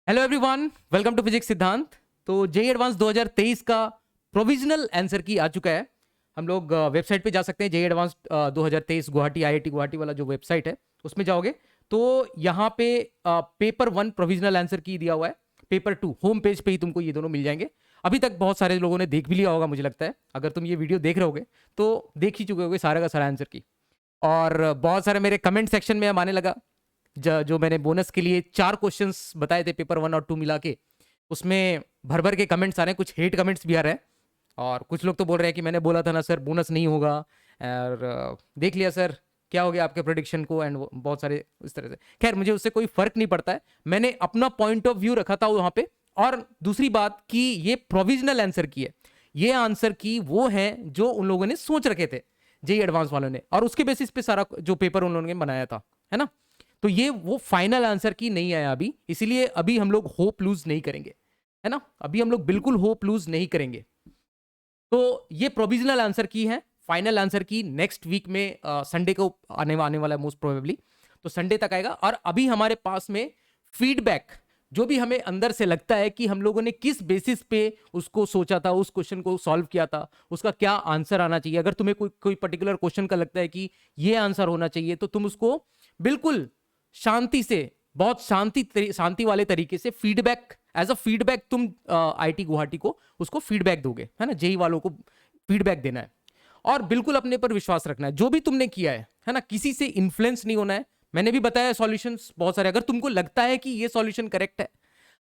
Hello everyone, welcome to physics Siddhant. तो JEE advance 2023 का provisional answer की आ चुका है। हम लोग वेबसाइट पे जा सकते हैं। JEE advance 2023 Guwahati IIT Guwahati वाला जो वेबसाइट है उसमें जाओगे तो यहाँ पे पेपर 1 प्रोविजनल आंसर की दिया हुआ है। पेपर 2 होम पेज पे ही तुमको ये दोनों मिल जाएंगे। अभी तक बहुत सारे लोगों ने देख भी लिया होगा, मुझे लगता है। अगर तुम ये वीडियो देख रहे होगे तो देख ही चुके होगे सारा का सारा आंसर की। और बहुत सारे मेरे कमेंट सेक्शन में अब आने लगा। जो मैंने बोनस के लिए 4 क्वेश्चंस बताए थे पेपर 1 और 2 मिला के, उसमें भर भर के कमेंट्स आ रहे हैं। कुछ हेट कमेंट्स भी आ रहे हैं और कुछ लोग तो बोल रहे हैं कि मैंने बोला था ना सर बोनस नहीं होगा, और देख लिया सर क्या हो गया आपके प्रोडिक्शन को, एंड बहुत सारे इस तरह से। खैर, मुझे उससे कोई फर्क नहीं पड़ता है। मैंने अपना पॉइंट ऑफ व्यू रखा था वहां पे। और दूसरी बात कि ये प्रोविजनल आंसर की है, ये आंसर की वो है जो उन लोगों ने सोच रखे थे जेई एडवांस वालों ने, और उसके बेसिस पे सारा जो पेपर उन लोगों ने बनाया था, है ना। तो ये वो फाइनल आंसर की नहीं आया अभी, इसीलिए अभी हम लोग होप लूज नहीं करेंगे, है ना। अभी हम लोग बिल्कुल होप लूज नहीं करेंगे। तो ये प्रोविजनल आंसर की है। फाइनल आंसर की नेक्स्ट वीक में संडे को आने वाला है मोस्ट प्रोबेबली। तो संडे तक आएगा। और अभी हमारे पास में फीडबैक, जो भी हमें अंदर से लगता है कि हम लोगों ने किस बेसिस पे उसको सोचा था, उस क्वेश्चन को सॉल्व किया था, उसका क्या आंसर आना चाहिए। अगर तुम्हें कोई पर्टिकुलर क्वेश्चन का लगता है कि ये आंसर होना चाहिए, तो तुम उसको बिल्कुल शांति से, बहुत शांति वाले तरीके से फीडबैक, एज अ फीडबैक तुम आईटी गुवाहाटी को उसको फीडबैक दोगे, है ना। जेई वालों को फीडबैक देना है और बिल्कुल अपने पर विश्वास रखना है। जो भी तुमने किया है ना, किसी से इन्फ्लुएंस नहीं होना है। मैंने भी बताया सॉल्यूशंस बहुत सारे। अगर तुमको लगता है कि ये सॉल्यूशन करेक्ट है,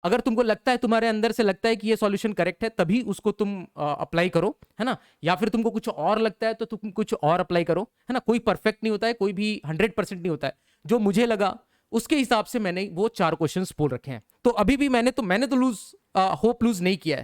अगर तुमको लगता है, तुम्हारे अंदर से लगता है कि ये सॉल्यूशन करेक्ट है, तभी उसको तुम अप्लाई करो, है ना। या फिर तुमको कुछ और लगता है तो तुम कुछ और अप्लाई करो, है ना। कोई परफेक्ट नहीं होता है, कोई भी 100% नहीं होता है। जो मुझे लगा उसके हिसाब से मैंने वो 4 क्वेश्चंस बोल रखे हैं। तो अभी भी मैंने तो होप लूज नहीं किया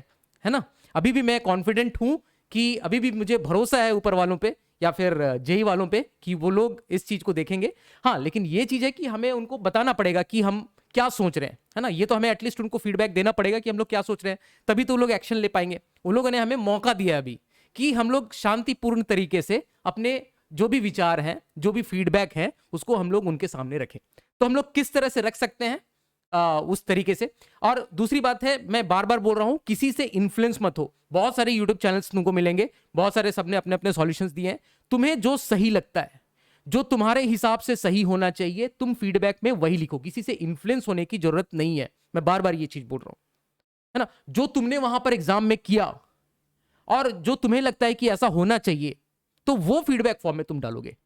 है ना। अभी भी मैं कॉन्फिडेंट हूं कि अभी भी मुझे भरोसा है ऊपर वालों पे या फिर जेई वालों पे कि वो लोग इस चीज को देखेंगे। हाँ, लेकिन ये चीज है कि हमें उनको बताना पड़ेगा कि हम क्या सोच रहे हैं, है ना। ये तो हमें एटलीस्ट उनको फीडबैक देना पड़ेगा कि हम लोग क्या सोच रहे हैं, तभी तो वो लोग एक्शन ले पाएंगे। उन लोगों ने हमें मौका दिया अभी कि हम लोग शांतिपूर्ण तरीके से अपने जो भी विचार हैं, जो भी फीडबैक है, उसको हम लोग उनके सामने रखें। तो हम लोग किस तरह से रख सकते हैं उस तरीके से। और दूसरी बात है, मैं बार बार बोल रहा हूं, किसी से इन्फ्लुएंस मत हो। बहुत सारे यूट्यूब चैनल्स तुमको मिलेंगे, बहुत सारे, सबने अपने अपने सॉल्यूशंस दिए हैं। तुम्हें जो सही लगता है, जो तुम्हारे हिसाब से सही होना चाहिए, तुम फीडबैक में वही लिखो। किसी से इन्फ्लुएंस होने की जरूरत नहीं है। मैं बार बार ये चीज बोल रहा हूं, है ना। जो तुमने वहां पर एग्जाम में किया और जो तुम्हें लगता है कि ऐसा होना चाहिए, तो वो फीडबैक फॉर्म में तुम डालोगे,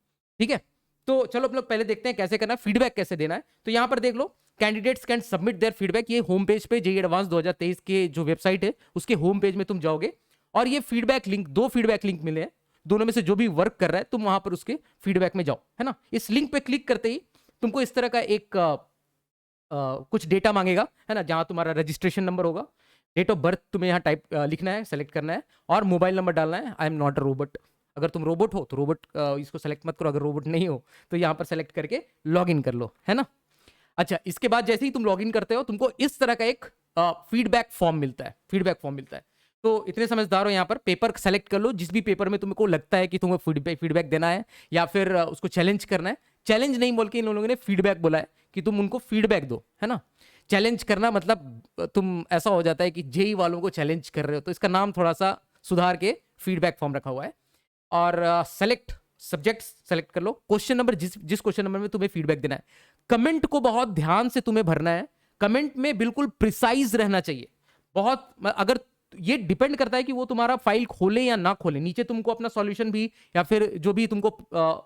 ठीक है। तो चलो हम लोग पहले देखते हैं कैसे करना है, फीडबैक कैसे देना है। तो यहां पर देख लो, candidates can submit their feedback. ये होम पेज पे जेई एडवांस 2023 के जो वेबसाइट है उसके होम पेज में तुम जाओगे और ये फीडबैक लिंक, 2 फीडबैक लिंक मिले हैं। दोनों में से जो भी वर्क कर रहा है, तुम वहां पर उसके फीडबैक में जाओ, है ना। इस लिंक पे क्लिक करते ही तुमको इस तरह का एक कुछ डेटा मांगेगा, है ना, जहां तुम्हारा रजिस्ट्रेशन नंबर होगा, डेट ऑफ बर्थ तुम्हें यहाँ टाइप लिखना है, सेलेक्ट करना है, और मोबाइल नंबर डालना है। I am not a robot. अगर तुम रोबोट हो तो रोबोट इसको सेलेक्ट मत करो, अगर रोबोट नहीं हो तो यहाँ पर सेलेक्ट करके लॉग इन कर लो, है ना। अच्छा, इसके बाद जैसे ही तुम लॉग इन करते हो, तुमको इस तरह का एक फीडबैक फॉर्म मिलता है, फीडबैक फॉर्म मिलता है। तो इतने समझदार हो, यहाँ पर पेपर सेलेक्ट कर लो, जिस भी पेपर में तुमको लगता है कि तुम्हें फीडबैक देना है या फिर उसको चैलेंज करना है। चैलेंज नहीं बोल के इन लोगों ने फीडबैक बोला है कि तुम उनको फीडबैक दो, है ना। चैलेंज करना मतलब तुम, ऐसा हो जाता है कि जेई वालों को चैलेंज कर रहे हो, तो इसका नाम थोड़ा सा सुधार के फीडबैक फॉर्म रखा हुआ है। और सेलेक्ट सब्जेक्ट सेलेक्ट कर लो, क्वेश्चन नंबर, जिस क्वेश्चन नंबर में तुम्हें फीडबैक देना है। कमेंट को बहुत ध्यान से तुम्हें भरना है। कमेंट में बिल्कुल प्रिसाइज रहना चाहिए। बहुत, अगर ये डिपेंड करता है कि वो तुम्हारा फाइल खोले या ना खोले। नीचे तुमको अपना सॉल्यूशन भी या फिर जो भी तुमको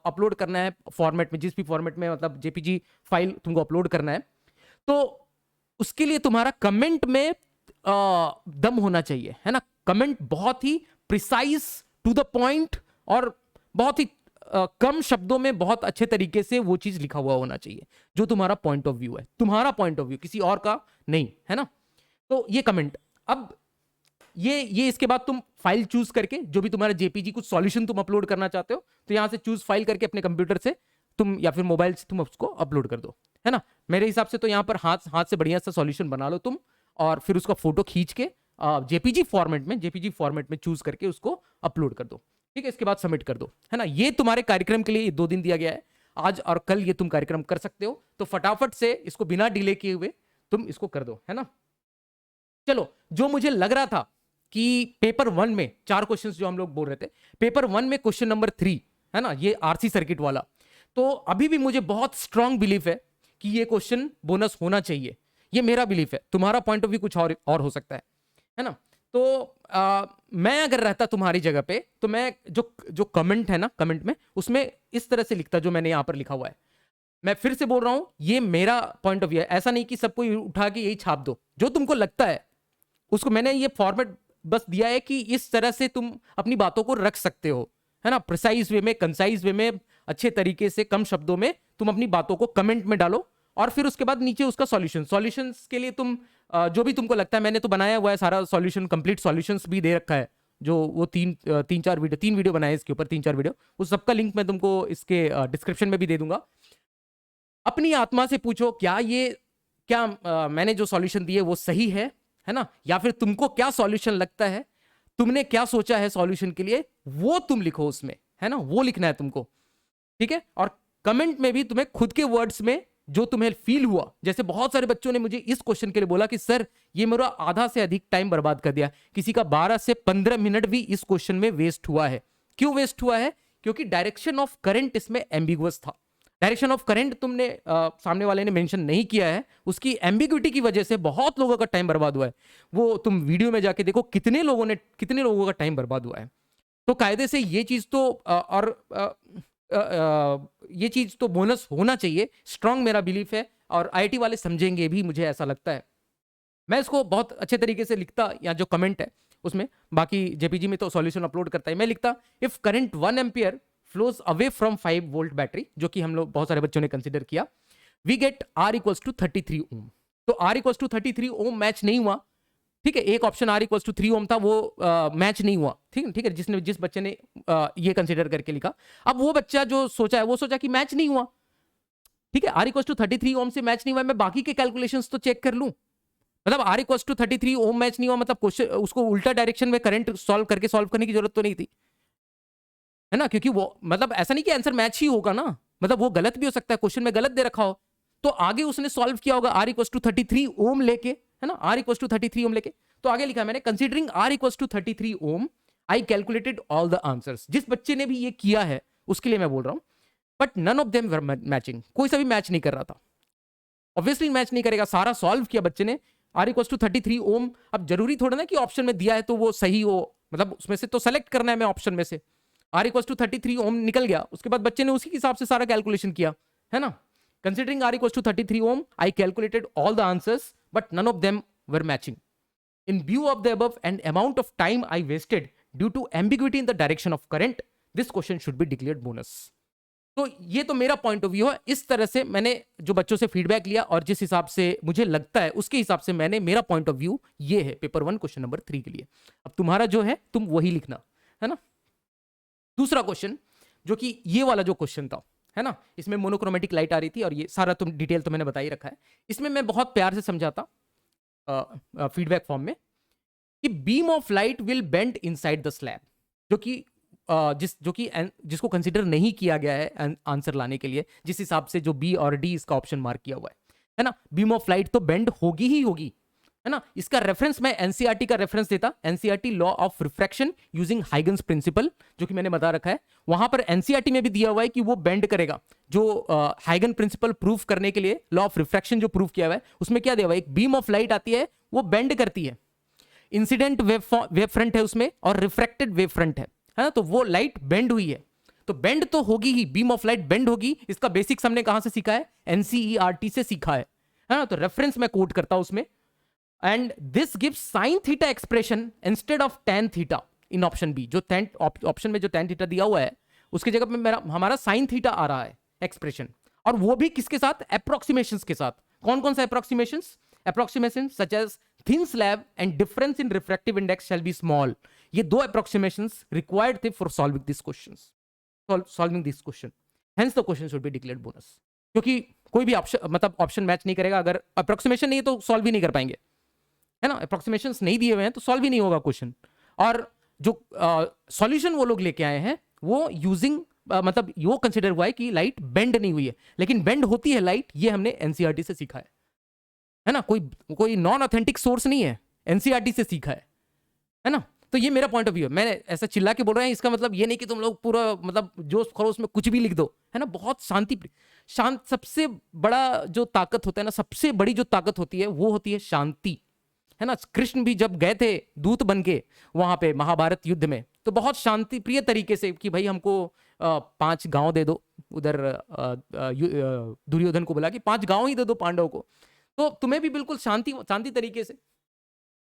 अपलोड करना है फॉर्मेट में, जिस भी फॉर्मेट में, मतलब जेपीजी फाइल तुमको अपलोड करना है, तो उसके लिए तुम्हारा कमेंट में दम होना चाहिए, है ना। कमेंट बहुत ही प्रिसाइज, टू द पॉइंट, और बहुत ही कम शब्दों में बहुत अच्छे तरीके से वो चीज लिखा हुआ होना चाहिए, जो तुम्हारा पॉइंट ऑफ व्यू है, तुम्हारा पॉइंट ऑफ व्यू, किसी और का नहीं, है ना। तो ये कमेंट, अब ये इसके बाद तुम फाइल चूज करके, जो भी तुम्हारा जेपीजी कुछ सॉल्यूशन तुम अपलोड करना चाहते हो, तो यहां से चूज फाइल करके अपने कंप्यूटर से तुम या फिर मोबाइल से तुम उसको अपलोड कर दो, है ना। मेरे हिसाब से तो यहां पर हाथ से बढ़िया सा सॉल्यूशन बना लो तुम, और फिर उसका फोटो खींच के जेपीजी फॉर्मेट में चूज करके उसको अपलोड कर दो, ठीक है। इसके बाद सबमिट कर दो, है ना। ये तुम्हारे कार्यक्रम के लिए 2 दिन दिया गया है, आज और कल ये तुम कार्यक्रम कर सकते हो। तो फटाफट से इसको बिना डिले किए हुए तुम इसको कर दो, है ना। चलो, जो मुझे लग रहा था कि पेपर 1 में 4 क्वेश्चंस जो हम लोग बोल रहे थे, पेपर 1 में क्वेश्चन नंबर 3 है ना, ये आरसी सर्किट वाला, तो अभी भी मुझे बहुत स्ट्रांग बिलीफ है कि ये क्वेश्चन बोनस होना चाहिए। ये मेरा बिलीफ है, तुम्हारा पॉइंट ऑफ व्यू कुछ और हो सकता है ना। तो मैं अगर रहता तुम्हारी जगह पे, तो मैं जो कमेंट है ना, कमेंट में उसमें इस तरह से लिखता जो मैंने यहां पर लिखा हुआ है। मैं फिर से बोल रहा हूं, ये मेरा पॉइंट ऑफ व्यू है, ऐसा नहीं कि सबको उठा के यही छाप दो। जो तुमको लगता है उसको, मैंने ये फॉर्मेट बस दिया है कि इस तरह से तुम अपनी बातों को रख सकते हो, है ना, प्रिसाइज वे में, कंसाइज वे में, अच्छे तरीके से, कम शब्दों में तुम अपनी बातों को कमेंट में डालो, और फिर उसके बाद नीचे उसका सॉल्यूशंस के लिए तुम जो भी तुमको लगता है, मैंने तो बनाया हुआ है सारा सॉल्यूशन, कंप्लीट सॉल्यूशंस भी दे रखा है, जो वो तीन चार वीडियो बनाए इसके ऊपर, 3-4 वीडियो, उस सबका लिंक मैं तुमको इसके डिस्क्रिप्शन में भी दे दूंगा। अपनी आत्मा से पूछो, क्या मैंने जो सॉल्यूशन दिए वो सही है ना, या फिर तुमको क्या सॉल्यूशन लगता है, तुमने क्या सोचा है सॉल्यूशन के लिए, वो तुम लिखो उसमें, है ना, वो लिखना है तुमको, ठीक है। और कमेंट में भी तुम्हें खुद के वर्ड्स में जो तुम्हें फील हुआ, जैसे बहुत सारे बच्चों ने मुझे इस क्वेश्चन के लिए बोला कि सर ये मेरा आधा से अधिक टाइम बर्बाद कर दिया, किसी का 12 से 15 मिनट भी इस क्वेश्चन में वेस्ट हुआ है। क्यों वेस्ट हुआ है? क्योंकि डायरेक्शन ऑफ करंट इसमें एम्बिगुअस था। डायरेक्शन ऑफ करंट तुमने सामने वाले ने मेंशन नहीं किया है, उसकी एम्बिग्विटी की वजह से बहुत लोगों का टाइम बर्बाद हुआ है। वो तुम वीडियो में जाके देखो कितने लोगों का टाइम बर्बाद हुआ है। तो कायदे से ये चीज तो ये चीज तो बोनस होना चाहिए, स्ट्रांग मेरा बिलीफ है, और आईआईटी वाले समझेंगे भी, मुझे ऐसा लगता है। मैं इसको बहुत अच्छे तरीके से लिखता, या जो कमेंट है उसमें, बाकी जेपीजी में तो सॉल्यूशन अपलोड करता है, मैं लिखता if current 1 ampere flows away from 5 volt battery, जो कि हम लोग बहुत सारे बच्चों ने कंसिडर किया, we get R equals to 33 ohm. तो R equals to 33 ohm match नहीं हुआ, ठीक है। एक option R equals to 3 ohm था, वो मैच नहीं हुआ, ठीक है, जिस बच्चे ने ये कंसिडर करके लिखा। अब वो बच्चा जो सोचा है, वो सोचा कि मैच नहीं हुआ, ठीक है, R इक्वल्स टू 33 ओम से मैच नहीं हुआ, मैं बाकी के कैलकुलेशंस तो चेक कर लूं। मतलब R equals to 33 ohm match नहीं हुआ, मतलब क्वेश्चन उसको उल्टा डायरेक्शन में करंट सॉल्व करने की जरूरत तो नहीं थी, है ना, क्योंकि वो मतलब ऐसा नहीं कि आंसर मैच ही होगा ना, मतलब वो गलत भी हो सकता है, क्वेश्चन में गलत दे रखा हो, तो आगे उसने सॉल्व किया होगा R इक्वल्स टू 33 ओम लेके, है ना, R इक्वल्स टू 33 ओम लेके। तो आगे लिखा मैंने, considering R equals to 33 ohm I calculated all the answers. जिस बच्चे ने भी ये किया है उसके लिए मैं बोल रहा हूं, but none of them were matching, कोई सा भी मैच नहीं कर रहा था। ऑब्वियसली मैच नहीं करेगा, सारा सॉल्व किया बच्चे ने, R इक्वल्स टू 33 ओम। अब जरूरी थोड़ा ना कि ऑप्शन में दिया है तो वो सही हो, मतलब उसमें से तो सेलेक्ट करना है मैं ऑप्शन में से। R इक्वल्स टू 33 ओम निकल गया, उसके बाद बच्चे ने उसी हिसाब से सारा कैलकुलेशन किया, है ना। Considering R equals to 33 ohm I calculated all the answers but none of them were matching. In view of the above and amount of time I wasted due to ambiguity in the direction of current, this question should be declared bonus. तो ये तो मेरा point of view है। इस तरह से मैंने जो बच्चों से फीडबैक लिया और जिस हिसाब से मुझे लगता है उसके हिसाब से मैंने, मेरा पॉइंट ऑफ व्यू ये है पेपर 1 क्वेश्चन नंबर 3 के लिए। अब तुम्हारा जो है तुम वही लिखना, है ना। दूसरा क्वेश्चन, जो कि ये वाला जो क्वेश्चन था, है ना, इसमें मोनोक्रोमेटिक लाइट आ रही थी और ये सारा तुम डिटेल तो मैंने बता ही रखा है। इसमें मैं बहुत प्यार से समझाता फीडबैक फॉर्म में कि beam of light will bend inside the slab, जो कि जिसको कंसीडर नहीं किया गया है आंसर लाने के लिए, जिस हिसाब से जो बी और डी इसका ऑप्शन मार्क किया हुआ है ना। बीम ऑफ लाइट तो बेंड होगी ही होगी, है ना। इसका रेफरेंस मैं एनसीईआरटी का रेफरेंस देता, NCERT law of refraction using Huygens principle, जो कि मैंने बता रखा है। वहां पर एनसीईआरटी में भी दिया हुआ है कि वो बेंड करेगा, जो हाइगन प्रिंसिपल प्रूफ करने के लिए, लॉ ऑफ रिफ्रैक्शन जो प्रूफ किया हुआ है उसमें क्या दिया हुआ है, एक बीम ऑफ लाइट आती है वो बेंड करती है, इंसिडेंट वेव फ्रंट है उसमें और रिफ्रैक्टेड वेव फ्रंट है ना, तो वो लाइट बेंड हुई है, तो बेंड तो होगी ही, बीम ऑफ लाइट बेंड होगी। इसका बेसिक्स हमने कहां से सीखा है, एनसीईआरटी से सीखा है ना। तो रेफरेंस मैं कोट करता हूं उसमें, and this gives sine theta expression instead of tan theta in option B. जो ऑप्शन में जो टैन थीटा दिया हुआ है उसकी जगह पे हमारा साइन थीटा आ रहा है एक्सप्रेशन, और वो भी किसके साथ, अप्रोक्सीमेशंस के साथ। कौन कौन सा approximations, approximations such as thin slab and difference in refractive index shall be small. ये दो approximations required थे for solving these questions, solving this question. Hence the question should be declared bonus. क्योंकि कोई भी ऑप्शन मैच नहीं करेगा, अगर approximation नहीं है तो सॉल्व भी नहीं कर पाएंगे, है ना। अप्रोक्सीमेशंस नहीं दिए हुए हैं तो सॉल्व ही नहीं होगा क्वेश्चन। और जो सॉल्यूशन वो लोग लेके आए हैं वो यूजिंग मतलब वो कंसिडर हुआ है कि लाइट बेंड नहीं हुई है, लेकिन बेंड होती है लाइट, ये हमने एनसीईआरटी से सीखा है। है ना, कोई कोई नॉन ऑथेंटिक सोर्स नहीं है, एनसीईआरटी से सीखा है ना। तो ये मेरा पॉइंट ऑफ व्यू है। मैं ऐसा चिल्ला के बोल रहा हूँ, इसका मतलब ये नहीं कि तुम लोग पूरा मतलब जोश खरोश में कुछ भी लिख दो, है ना। बहुत शांत सबसे बड़ा जो ताकत होता है ना, सबसे बड़ी जो ताकत होती है वो होती है शांति, है ना। कृष्ण भी जब गए थे दूत बन के वहां पे महाभारत युद्ध में, तो बहुत शांति प्रिय तरीके से कि भाई हमको 5 गांव दे दो, उधर दुर्योधन को बोला कि 5 गांव ही दे दो पांडवों को। तो तुम्हें भी बिल्कुल शांति तरीके से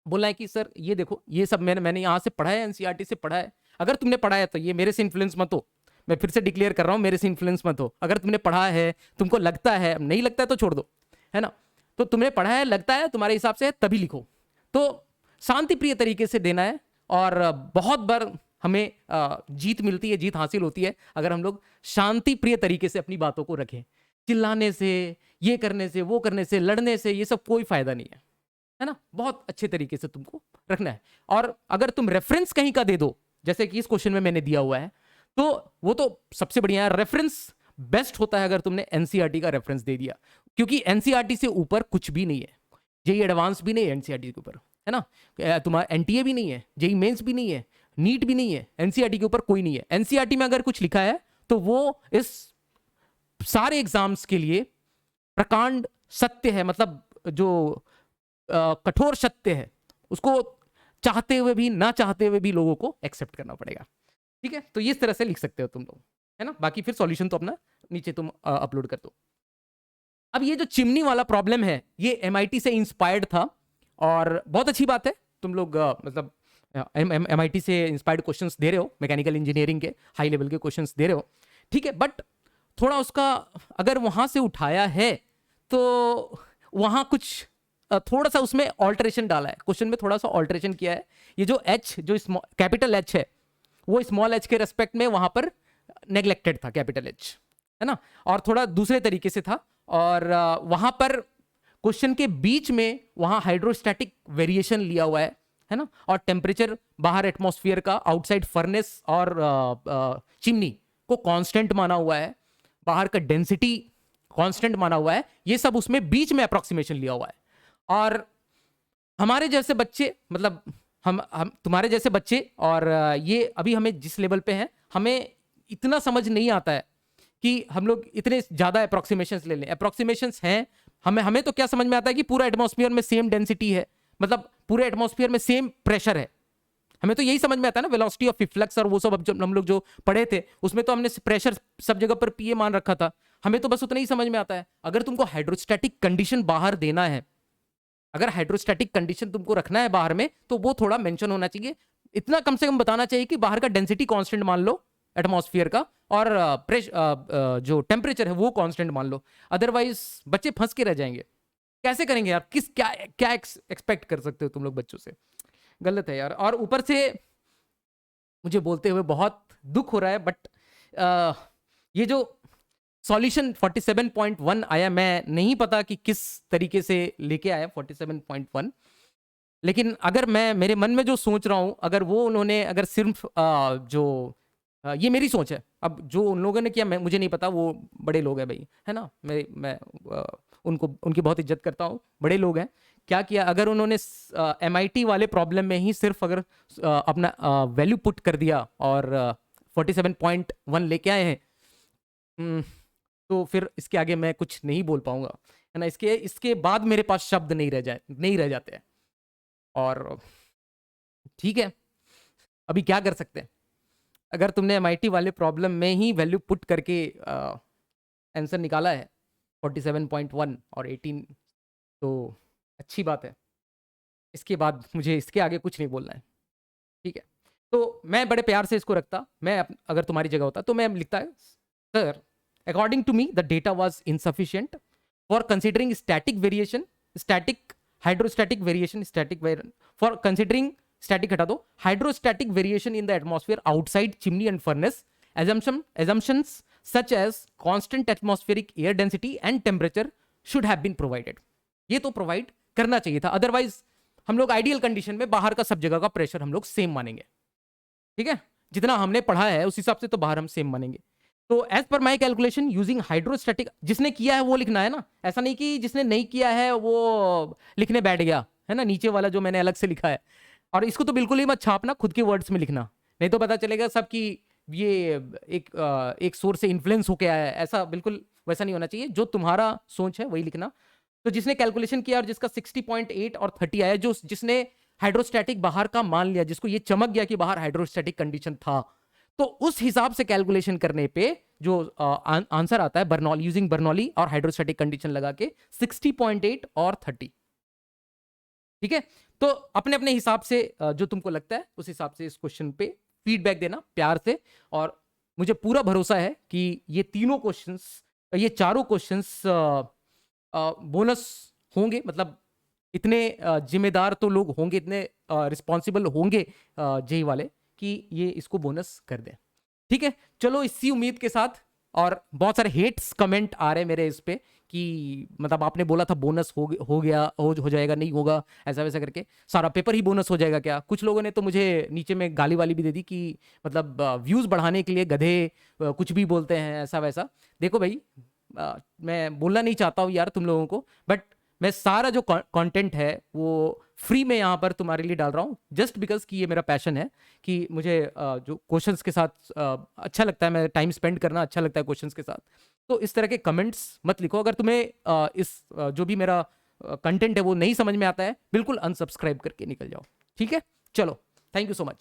बोलना है कि सर ये देखो, ये सब मैंने यहाँ से पढ़ा है, एनसीईआरटी से पढ़ा है। अगर तुमने पढ़ा है तो ये मेरे से इन्फ्लुएंस मत हो, मैं फिर से डिक्लेयर कर रहा हूँ, मेरे से इन्फ्लुएंस मत हो। अगर तुमने पढ़ा है, तुमको लगता है, नहीं लगता है तो छोड़ दो, है ना। तो तुमने पढ़ा है, लगता है तुम्हारे हिसाब से, तभी लिखो। तो शांति प्रिय तरीके से देना है, और बहुत बार हमें जीत मिलती है, जीत हासिल होती है अगर हम लोग शांति प्रिय तरीके से अपनी बातों को रखें। चिल्लाने से, ये करने से, वो करने से, लड़ने से, ये सब कोई फायदा नहीं है ना। बहुत अच्छे तरीके से तुमको रखना है। और अगर तुम रेफरेंस कहीं का दे दो, जैसे कि इस क्वेश्चन में मैंने दिया हुआ है, तो वो तो सबसे बढ़िया है। रेफरेंस बेस्ट होता है अगर तुमने एनसीईआरटी का रेफरेंस दे दिया, क्योंकि एनसीईआरटी से ऊपर कुछ भी नहीं है। जेई एडवांस भी नहीं है एनसीईआरटी के ऊपर, है ना। तुम्हारा एनटीए भी नहीं है, जेई मेंस भी नहीं है, नीट भी नहीं है, एनसीईआरटी के ऊपर कोई नहीं है। एनसीईआरटी में अगर कुछ लिखा है तो वो इस सारे एग्जाम्स के लिए प्रकांड सत्य है, मतलब जो कठोर सत्य है, उसको चाहते हुए भी ना चाहते हुए भी लोगों को एक्सेप्ट करना पड़ेगा। ठीक है, तो इस तरह से लिख सकते हो तुम लोग, है ना। बाकी फिर सॉल्यूशन तो अपना नीचे तुम अपलोड कर दो। अब ये जो चिमनी वाला प्रॉब्लम है, ये एमआईटी से इंस्पायर्ड था, और बहुत अच्छी बात है तुम लोग मतलब एमआईटी से इंस्पायर्ड क्वेश्चंस दे रहे हो, मैकेनिकल इंजीनियरिंग के हाई लेवल के क्वेश्चंस दे रहे हो, ठीक है। बट थोड़ा उसका अगर वहां से उठाया है तो वहां कुछ थोड़ा सा उसमें ऑल्टरेशन डाला है, क्वेश्चन में थोड़ा सा ऑल्टरेशन किया है। ये जो एच, जो कैपिटल एच है, वो स्मॉल एच के रेस्पेक्ट में वहां पर नेग्लेक्टेड था, कैपिटल एच, है ना, और थोड़ा दूसरे तरीके से था। और वहां पर क्वेश्चन के बीच में वहां हाइड्रोस्टैटिक वेरिएशन लिया हुआ है ना, और टेम्परेचर बाहर एटमॉस्फेयर का, आउटसाइड फर्नेस और चिमनी को कांस्टेंट माना हुआ है, बाहर का डेंसिटी कांस्टेंट माना हुआ है। ये सब उसमें बीच में अप्रोक्सीमेशन लिया हुआ है। और हमारे जैसे बच्चे, मतलब हम तुम्हारे जैसे बच्चे, और ये अभी हमें जिस लेवल पे हैं, हमें इतना समझ नहीं आता है कि हम लोग इतने ज्यादा अप्रोक्सीमेशंस ले लें। अप्रोक्सीमेशंस हैं, हमें तो क्या समझ में आता है कि पूरा एटमॉस्फेयर में सेम डेंसिटी है, मतलब पूरे एटमॉस्फेयर में सेम प्रेशर है। हमें तो यही समझ में आता है ना, वेलोसिटी ऑफ रिफ्लेक्स और वो सब। अब हम लोग जो पढ़े थे उसमें तो हमने प्रेशर सब जगह पर पीए मान रखा था, हमें तो बस उतना ही समझ में आता है। अगर तुमको हाइड्रोस्टैटिक कंडीशन बाहर देना है, अगर हाइड्रोस्टैटिक कंडीशन तुमको रखना है बाहर में, तो वो थोड़ा मेंशन होना चाहिए। इतना कम से कम बताना चाहिए कि बाहर का डेंसिटी कांस्टेंट मान लो एटमॉस्फेयर का, और जो टेम्परेचर है वो कांस्टेंट मान लो। अदरवाइज बच्चे फंस के रह जाएंगे। कैसे करेंगे यार, क्या एक्सपेक्ट कर सकते हो तुम लोग बच्चों से? गलत है यार। और ऊपर से मुझे बोलते हुए बहुत दुख हो रहा है, बट ये जो सॉल्यूशन 47.1 आया, मैं नहीं पता कि किस तरीके से लेके आया 47.1, लेकिन अगर मैं मेरे मन में जो सोच रहा हूं, अगर वो उन्होंने, अगर सिर्फ ये मेरी सोच है, अब जो उन लोगों ने किया मुझे नहीं पता, वो बड़े लोग हैं भाई, है ना। मैं उनकी बहुत इज्जत करता हूँ, बड़े लोग हैं। क्या किया, अगर उन्होंने एमआईटी वाले प्रॉब्लम में ही सिर्फ अगर अपना वैल्यू पुट कर दिया और 47.1 लेके आए हैं, तो फिर इसके आगे मैं कुछ नहीं बोल पाऊंगा, है ना। इसके बाद मेरे पास शब्द नहीं रह जाते हैं। और ठीक है, अभी क्या कर सकते हैं। अगर तुमने एमआईटी वाले प्रॉब्लम में ही वैल्यू पुट करके आंसर निकाला है 47.1 और 18, तो अच्छी बात है। इसके बाद मुझे इसके आगे कुछ नहीं बोलना है, ठीक है। तो मैं बड़े प्यार से इसको रखता, मैं अगर तुम्हारी जगह होता तो मैं लिखता है, sir according to me the data was insufficient for considering static variation, static hydrostatic variation, for considering static हटा दो, hydrostatic variation in the atmosphere outside chimney and furnace, assumptions such as constant atmospheric air density and temperature should have been provided। ये तो provide करना चाहिए था, otherwise हम लोग ideal condition में बाहर का सब जगह का प्रेशर हम लोग सेम मानेंगे, ठीक है। जितना हमने पढ़ा है उस हिसाब से तो बाहर हम सेम मानेंगे। तो एज पर माई कैलकुलेशन यूजिंग हाइड्रोस्टैटिक, जिसने किया है वो लिखना है ना, ऐसा नहीं कि जिसने नहीं किया है वो लिखने बैठ गया है ना, नीचे वाला जो मैंने अलग से लिखा है। और इसको तो बिल्कुल ही मत छापना, खुद के वर्ड्स में लिखना, नहीं तो पता चलेगा सबकी ये एक सोर्स से इन्फ्लुएंस होके आया है, ऐसा बिल्कुल वैसा नहीं होना चाहिए। जो तुम्हारा सोच है वही लिखना। तो जिसने कैलकुलेशन किया और जिसका 60.8 और 30 आया, जो जिसने हाइड्रोस्टैटिक बाहर का मान लिया, जिसको ये चमक गया कि बाहर हाइड्रोस्टैटिक कंडीशन था, तो उस हिसाब से कैलकुलेशन करने पे जो आंसर आता है बर्नौली, यूजिंग बर्नौली और हाइड्रोस्टैटिक कंडीशन लगा के 60.8 और 30। ठीक है, तो अपने अपने हिसाब से जो तुमको लगता है उस हिसाब से इस क्वेश्चन पे फीडबैक देना प्यार से। और मुझे पूरा भरोसा है कि ये तीनों क्वेश्चंस, ये चारों क्वेश्चंस बोनस होंगे, मतलब इतने जिम्मेदार तो लोग होंगे, इतने रिस्पॉन्सिबल होंगे जेई वाले कि ये इसको बोनस कर दें। ठीक है, चलो इसी उम्मीद के साथ, और बहुत सारे हेट्स कमेंट आ रहे हैं मेरे इस पे कि मतलब आपने बोला था बोनस हो गया, हो जाएगा, नहीं होगा, ऐसा वैसा करके सारा पेपर ही बोनस हो जाएगा क्या। कुछ लोगों ने तो मुझे नीचे में गाली वाली भी दे दी कि मतलब व्यूज़ बढ़ाने के लिए गधे कुछ भी बोलते हैं, ऐसा वैसा। देखो भाई, मैं बोलना नहीं चाहता हूँ यार तुम लोगों को, बट मैं सारा जो कंटेंट है वो फ्री में यहाँ पर तुम्हारे लिए डाल रहा हूँ, जस्ट बिकॉज कि ये मेरा पैशन है कि मुझे जो क्वेश्चंस के साथ अच्छा लगता है, मैं टाइम स्पेंड करना अच्छा लगता है क्वेश्चंस के साथ। तो इस तरह के कमेंट्स मत लिखो। अगर तुम्हें जो भी मेरा कंटेंट है वो नहीं समझ में आता है, बिल्कुल अनसब्सक्राइब करके निकल जाओ। ठीक है, चलो, थैंक यू सो मच।